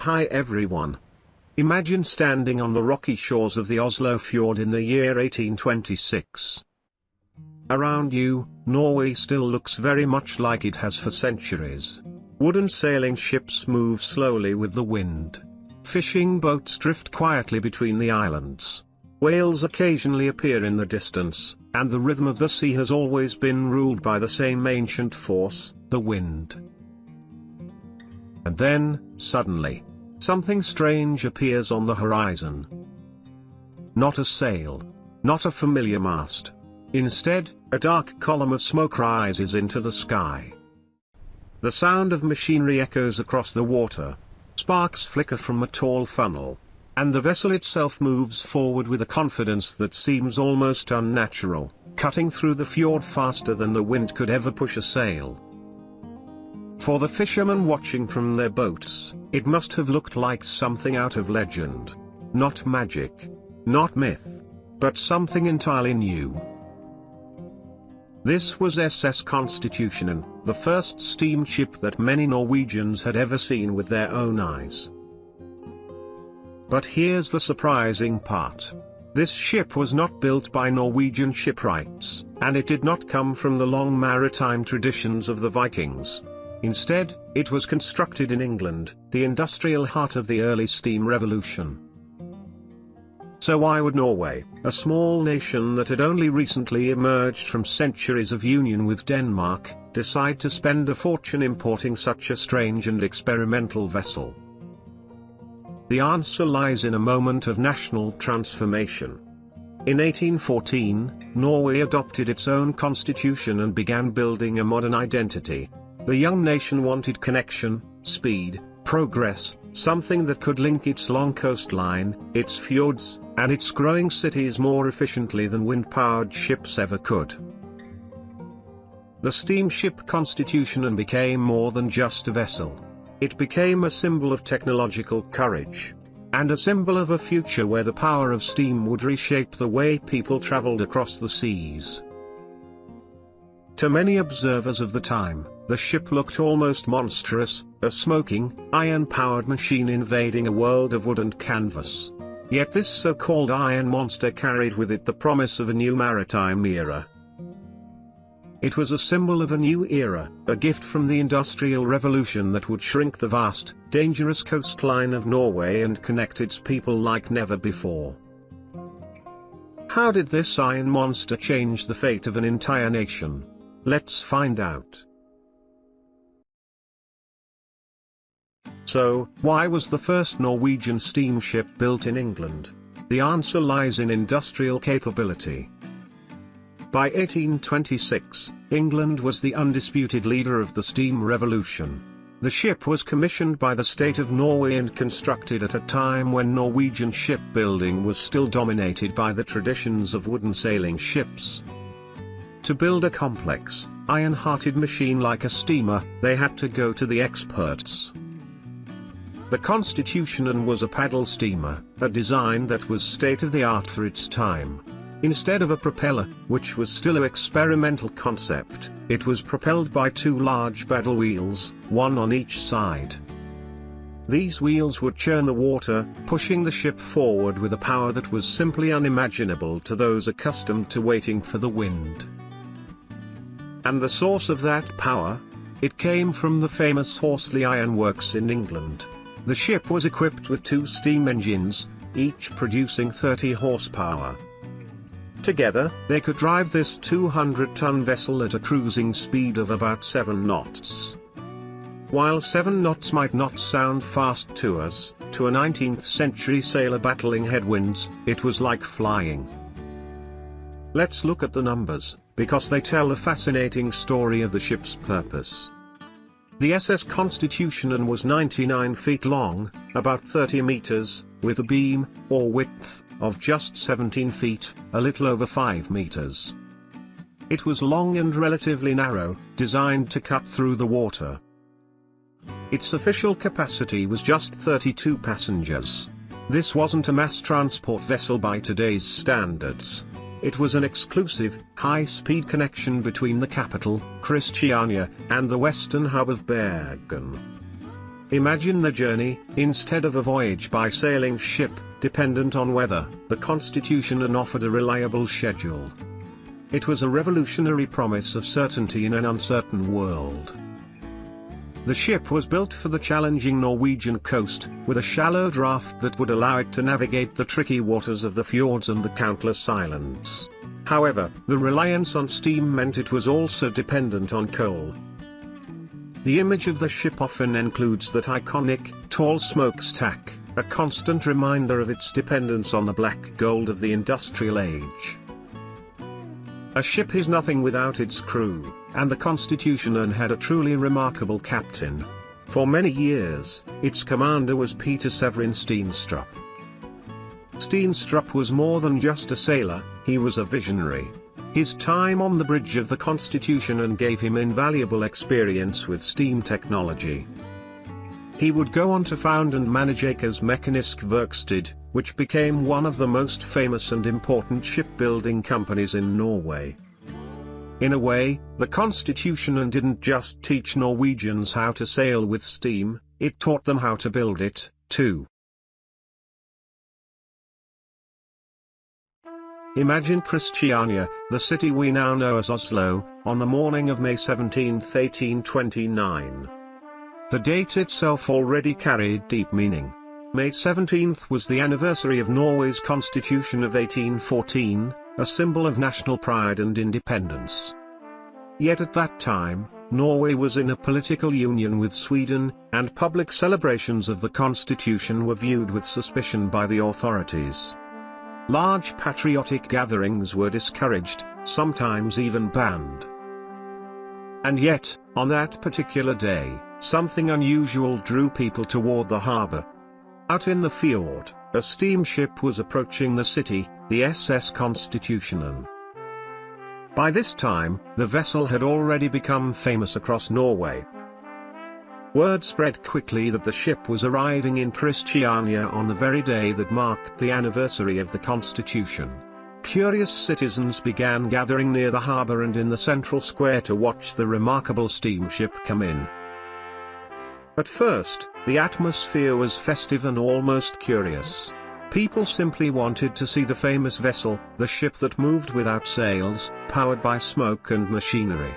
Hi everyone. Imagine standing on the rocky shores of the Oslo Fjord in the year 1826. Around you, Norway still looks very much like it has for centuries. Wooden sailing ships move slowly with the wind. Fishing boats drift quietly between the islands. Whales occasionally appear in the distance, and the rhythm of the sea has always been ruled by the same ancient force, the wind. And then, suddenly, something strange appears on the horizon. Not a sail. Not a familiar mast. Instead, a dark column of smoke rises into the sky. The sound of machinery echoes across the water. Sparks flicker from a tall funnel. And the vessel itself moves forward with a confidence that seems almost unnatural, cutting through the fjord faster than the wind could ever push a sail. For the fishermen watching from their boats, it must have looked like something out of legend. Not magic. Not myth. But something entirely new. This was SS Constitutionen, the first steamship that many Norwegians had ever seen with their own eyes. But here's the surprising part. This ship was not built by Norwegian shipwrights, and it did not come from the long maritime traditions of the Vikings. Instead, it was constructed in England, the industrial heart of the early steam revolution. So why would Norway, a small nation that had only recently emerged from centuries of union with Denmark, decide to spend a fortune importing such a strange and experimental vessel? The answer lies in a moment of national transformation. In 1814, Norway adopted its own constitution and began building a modern identity. The young nation wanted connection, speed, progress, something that could link its long coastline, its fjords, and its growing cities more efficiently than wind-powered ships ever could. The steamship Constitutionen became more than just a vessel. It became a symbol of technological courage. And a symbol of a future where the power of steam would reshape the way people traveled across the seas. To many observers of the time, the ship looked almost monstrous, a smoking, iron-powered machine invading a world of wood and canvas. Yet this so-called iron monster carried with it the promise of a new maritime era. It was a symbol of a new era, a gift from the Industrial Revolution that would shrink the vast, dangerous coastline of Norway and connect its people like never before. How did this iron monster change the fate of an entire nation? Let's find out. So, why was the first Norwegian steamship built in England? The answer lies in industrial capability. By 1826, England was the undisputed leader of the steam revolution. The ship was commissioned by the state of Norway and constructed at a time when Norwegian shipbuilding was still dominated by the traditions of wooden sailing ships. To build a complex, iron-hearted machine like a steamer, they had to go to the experts. The Constitutionen was a paddle steamer, a design that was state-of-the-art for its time. Instead of a propeller, which was still an experimental concept, it was propelled by two large paddle wheels, one on each side. These wheels would churn the water, pushing the ship forward with a power that was simply unimaginable to those accustomed to waiting for the wind. And the source of that power? It came from the famous Horsley Iron Works in England. The ship was equipped with two steam engines, each producing 30 horsepower. Together, they could drive this 200-ton vessel at a cruising speed of about 7 knots. While 7 knots might not sound fast to us, to a 19th-century sailor battling headwinds, it was like flying. Let's look at the numbers, because they tell a fascinating story of the ship's purpose. The SS Constitutionen was 99 feet long, about 30 meters, with a beam, or width, of just 17 feet, a little over 5 meters. It was long and relatively narrow, designed to cut through the water. Its official capacity was just 32 passengers. This wasn't a mass transport vessel by today's standards. It was an exclusive, high-speed connection between the capital, Christiania, and the western hub of Bergen. Imagine the journey, instead of a voyage by sailing ship, dependent on weather, the Constitutionen offered a reliable schedule. It was a revolutionary promise of certainty in an uncertain world. The ship was built for the challenging Norwegian coast, with a shallow draft that would allow it to navigate the tricky waters of the fjords and the countless islands. However, the reliance on steam meant it was also dependent on coal. The image of the ship often includes that iconic, tall smokestack, a constant reminder of its dependence on the black gold of the industrial age. A ship is nothing without its crew, and the Constitutionen had a truly remarkable captain. For many years, its commander was Peter Severin Steenstrup. Steenstrup was more than just a sailor, he was a visionary. His time on the bridge of the Constitutionen gave him invaluable experience with steam technology. He would go on to found and manage Akers Mekanisk Verksted, which became one of the most famous and important shipbuilding companies in Norway. In a way, the Constitutionen didn't just teach Norwegians how to sail with steam, it taught them how to build it, too. Imagine Christiania, the city we now know as Oslo, on the morning of May 17, 1829. The date itself already carried deep meaning. May 17th was the anniversary of Norway's Constitution of 1814, a symbol of national pride and independence. Yet at that time, Norway was in a political union with Sweden, and public celebrations of the Constitution were viewed with suspicion by the authorities. Large patriotic gatherings were discouraged, sometimes even banned. And yet, on that particular day, something unusual drew people toward the harbor. Out in the fjord, a steamship was approaching the city, the SS Constitutionen. By this time, the vessel had already become famous across Norway. Word spread quickly that the ship was arriving in Christiania on the very day that marked the anniversary of the Constitution. Curious citizens began gathering near the harbor and in the central square to watch the remarkable steamship come in. At first, the atmosphere was festive and almost curious. People simply wanted to see the famous vessel, the ship that moved without sails, powered by smoke and machinery.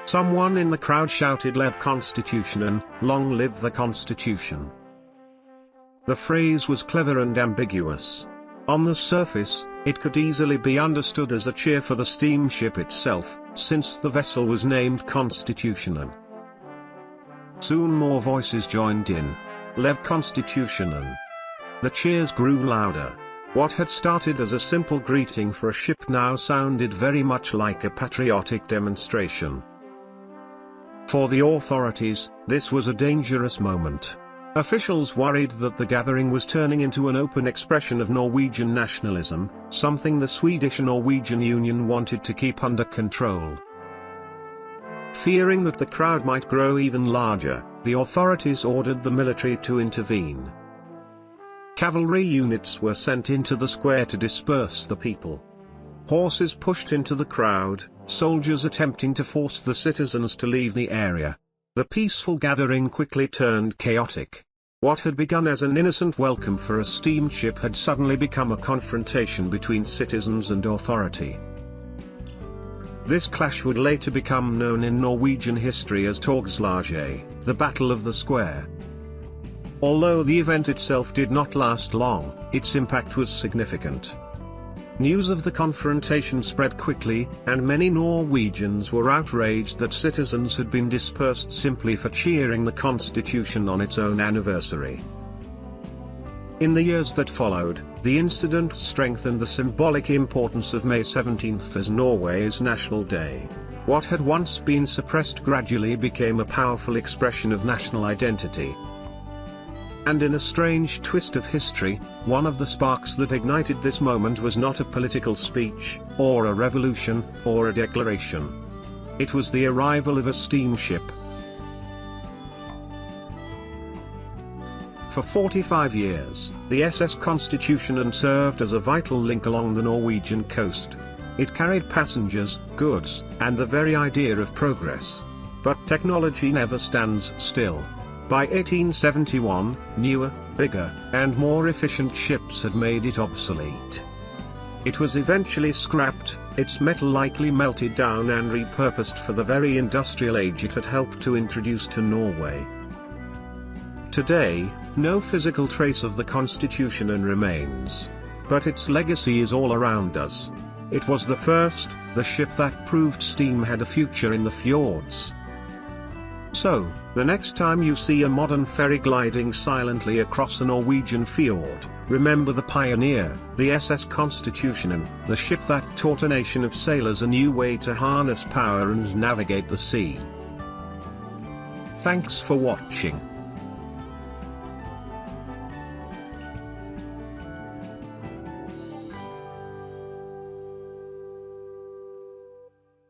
Someone in the crowd shouted "Lev Constitutionen, long live the Constitution." The phrase was clever and ambiguous. On the surface, it could easily be understood as a cheer for the steamship itself, since the vessel was named Constitutionen. Soon more voices joined in. "Lev Constitutionen." The cheers grew louder. What had started as a simple greeting for a ship now sounded very much like a patriotic demonstration. For the authorities, this was a dangerous moment. Officials worried that the gathering was turning into an open expression of Norwegian nationalism, something the Swedish-Norwegian Union wanted to keep under control. Fearing that the crowd might grow even larger, the authorities ordered the military to intervene. Cavalry units were sent into the square to disperse the people. Horses pushed into the crowd, soldiers attempting to force the citizens to leave the area. The peaceful gathering quickly turned chaotic. What had begun as an innocent welcome for a steamship had suddenly become a confrontation between citizens and authority. This clash would later become known in Norwegian history as Torgslaget, the Battle of the Square. Although the event itself did not last long, its impact was significant. News of the confrontation spread quickly, and many Norwegians were outraged that citizens had been dispersed simply for cheering the Constitution on its own anniversary. In the years that followed, the incident strengthened the symbolic importance of May 17th as Norway's National Day. What had once been suppressed gradually became a powerful expression of national identity. And in a strange twist of history, one of the sparks that ignited this moment was not a political speech, or a revolution, or a declaration. It was the arrival of a steamship. For 45 years, the SS Constitutionen served as a vital link along the Norwegian coast. It carried passengers, goods, and the very idea of progress. But technology never stands still. By 1871, newer, bigger, and more efficient ships had made it obsolete. It was eventually scrapped, its metal likely melted down and repurposed for the very industrial age it had helped to introduce to Norway. Today, no physical trace of the Constitutionen remains. But its legacy is all around us. It was the ship that proved steam had a future in the fjords. So, the next time you see a modern ferry gliding silently across a Norwegian fjord, remember the pioneer, the SS Constitutionen, the ship that taught a nation of sailors a new way to harness power and navigate the sea. Thanks for watching.